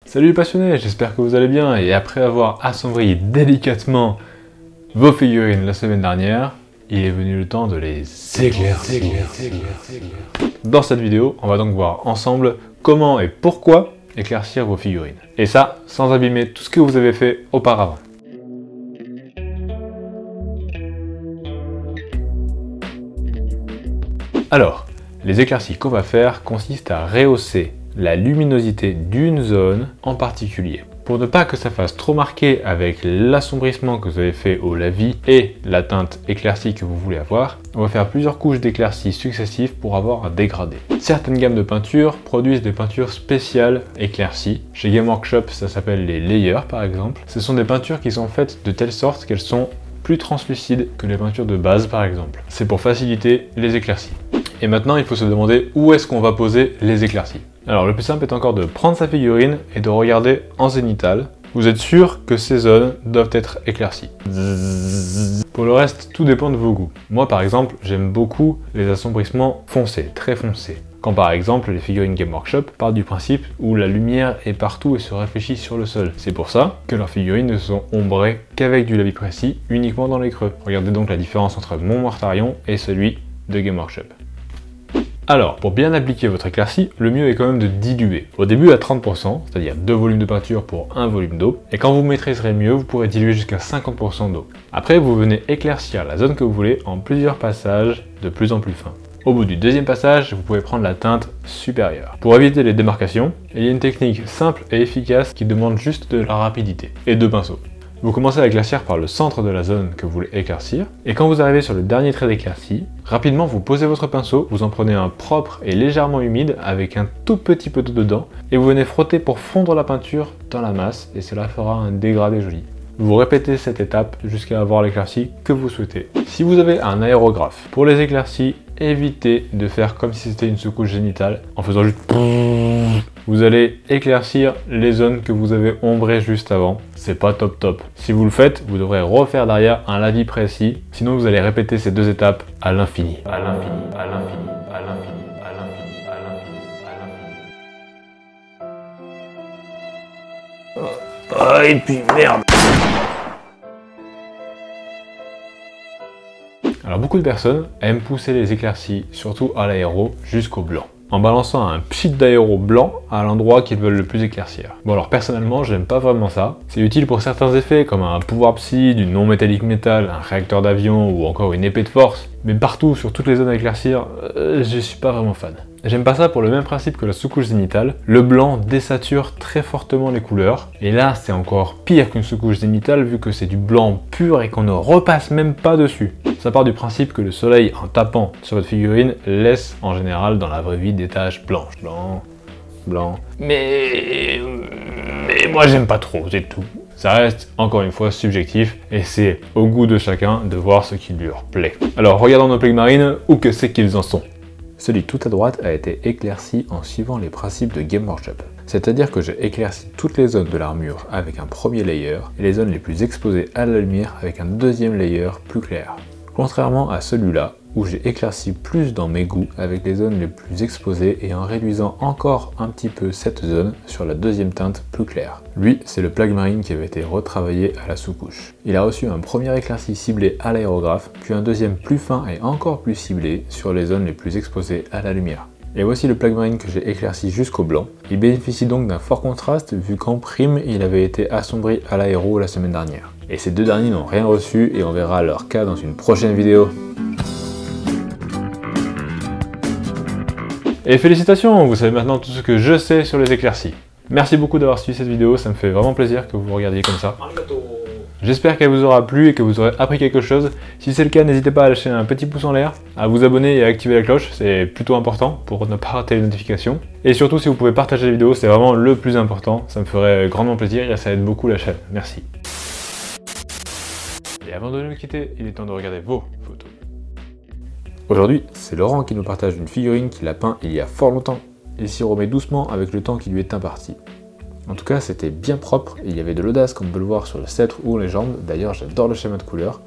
Salut les passionnés, j'espère que vous allez bien et après avoir assombri délicatement vos figurines la semaine dernière, il est venu le temps de les éclaircir. Dans cette vidéo, on va donc voir ensemble comment et pourquoi éclaircir vos figurines. Et ça, sans abîmer tout ce que vous avez fait auparavant. Alors, les éclaircies qu'on va faire consistent à rehausser la luminosité d'une zone en particulier. Pour ne pas que ça fasse trop marqué avec l'assombrissement que vous avez fait au lavis et la teinte éclaircie que vous voulez avoir, on va faire plusieurs couches d'éclaircies successives pour avoir un dégradé. Certaines gammes de peintures produisent des peintures spéciales éclaircies. Chez Game Workshop, ça s'appelle les layers par exemple. Ce sont des peintures qui sont faites de telle sorte qu'elles sont plus translucides que les peintures de base par exemple. C'est pour faciliter les éclaircies. Et maintenant, il faut se demander où est-ce qu'on va poser les éclaircies. Alors le plus simple est encore de prendre sa figurine et de regarder en zénithal. Vous êtes sûr que ces zones doivent être éclaircies. Pour le reste, tout dépend de vos goûts. Moi par exemple, j'aime beaucoup les assombrissements foncés, très foncés. Quand par exemple les figurines Game Workshop partent du principe où la lumière est partout et se réfléchit sur le sol. C'est pour ça que leurs figurines ne sont ombrées qu'avec du lavis précis, uniquement dans les creux. Regardez donc la différence entre mon Mortarion et celui de Game Workshop. Alors, pour bien appliquer votre éclaircie, le mieux est quand même de diluer. Au début à 30%, c'est-à-dire 2 volumes de peinture pour 1 volume d'eau, et quand vous maîtriserez mieux, vous pourrez diluer jusqu'à 50% d'eau. Après, vous venez éclaircir la zone que vous voulez en plusieurs passages de plus en plus fins. Au bout du deuxième passage, vous pouvez prendre la teinte supérieure. Pour éviter les démarcations, il y a une technique simple et efficace qui demande juste de la rapidité et deux pinceaux. Vous commencez à éclaircir par le centre de la zone que vous voulez éclaircir, et quand vous arrivez sur le dernier trait d'éclaircie, rapidement vous posez votre pinceau, vous en prenez un propre et légèrement humide avec un tout petit peu d'eau dedans, et vous venez frotter pour fondre la peinture dans la masse, et cela fera un dégradé joli. Vous répétez cette étape jusqu'à avoir l'éclaircie que vous souhaitez. Si vous avez un aérographe, pour les éclaircies, évitez de faire comme si c'était une sous-couche génitale, en faisant juste... Vous allez éclaircir les zones que vous avez ombrées juste avant. C'est pas top. Si vous le faites, vous devrez refaire derrière un lavis précis. Sinon, vous allez répéter ces deux étapes à l'infini. À l'infini, à l'infini, à l'infini, à l'infini, à l'infini, à l'infini. Ah, et puis merde. Alors beaucoup de personnes aiment pousser les éclaircies, surtout à l'aéro, jusqu'au blanc, en balançant un pchit d'aéro blanc à l'endroit qu'ils veulent le plus éclaircir. Bon alors personnellement j'aime pas vraiment ça, c'est utile pour certains effets comme un pouvoir psy, du non métallique métal, un réacteur d'avion ou encore une épée de force, mais partout sur toutes les zones à éclaircir, je suis pas vraiment fan. J'aime pas ça pour le même principe que la sous-couche zénithale, le blanc désature très fortement les couleurs, et là c'est encore pire qu'une sous-couche zénithale vu que c'est du blanc pur et qu'on ne repasse même pas dessus. Ça part du principe que le soleil, en tapant sur votre figurine, laisse en général dans la vraie vie des taches blanches. Blanc. Mais moi j'aime pas trop, c'est tout. Ça reste encore une fois subjectif et c'est au goût de chacun de voir ce qui lui plaît. Alors regardons nos Plaguemarines, où que c'est qu'ils en sont. Celui tout à droite a été éclairci en suivant les principes de Game Workshop. C'est-à-dire que j'ai éclairci toutes les zones de l'armure avec un premier layer et les zones les plus exposées à la lumière avec un deuxième layer plus clair. Contrairement à celui-là, où j'ai éclairci plus dans mes goûts avec les zones les plus exposées et en réduisant encore un petit peu cette zone sur la deuxième teinte plus claire. Lui, c'est le Plaguemarine qui avait été retravaillé à la sous-couche. Il a reçu un premier éclairci ciblé à l'aérographe, puis un deuxième plus fin et encore plus ciblé sur les zones les plus exposées à la lumière. Et voici le Plaguemarine que j'ai éclairci jusqu'au blanc. Il bénéficie donc d'un fort contraste vu qu'en prime, il avait été assombri à l'aéro la semaine dernière. Et ces deux derniers n'ont rien reçu et on verra leur cas dans une prochaine vidéo. Et félicitations, vous savez maintenant tout ce que je sais sur les éclaircies. Merci beaucoup d'avoir suivi cette vidéo, ça me fait vraiment plaisir que vous regardiez comme ça. J'espère qu'elle vous aura plu et que vous aurez appris quelque chose. Si c'est le cas, n'hésitez pas à lâcher un petit pouce en l'air, à vous abonner et à activer la cloche, c'est plutôt important pour ne pas rater les notifications. Et surtout, si vous pouvez partager la vidéo, c'est vraiment le plus important, ça me ferait grandement plaisir et ça aide beaucoup la chaîne. Merci. Et avant de nous quitter, il est temps de regarder vos photos. Aujourd'hui, c'est Laurent qui nous partage une figurine qu'il a peint il y a fort longtemps. Il s'y remet doucement avec le temps qui lui est imparti. En tout cas, c'était bien propre et il y avait de l'audace comme on peut le voir sur le sceptre ou les jambes. D'ailleurs, j'adore le schéma de couleurs.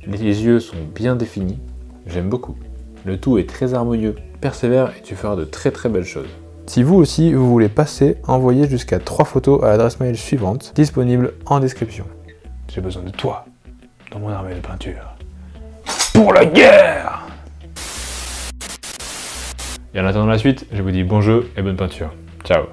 Les yeux sont bien définis. J'aime beaucoup. Le tout est très harmonieux. Persévère et tu feras de très belles choses. Si vous aussi vous voulez passer, envoyez jusqu'à 3 photos à l'adresse mail suivante, disponible en description. J'ai besoin de toi dans mon armée de peinture. Pour la guerre! Et en attendant la suite, je vous dis bon jeu et bonne peinture. Ciao!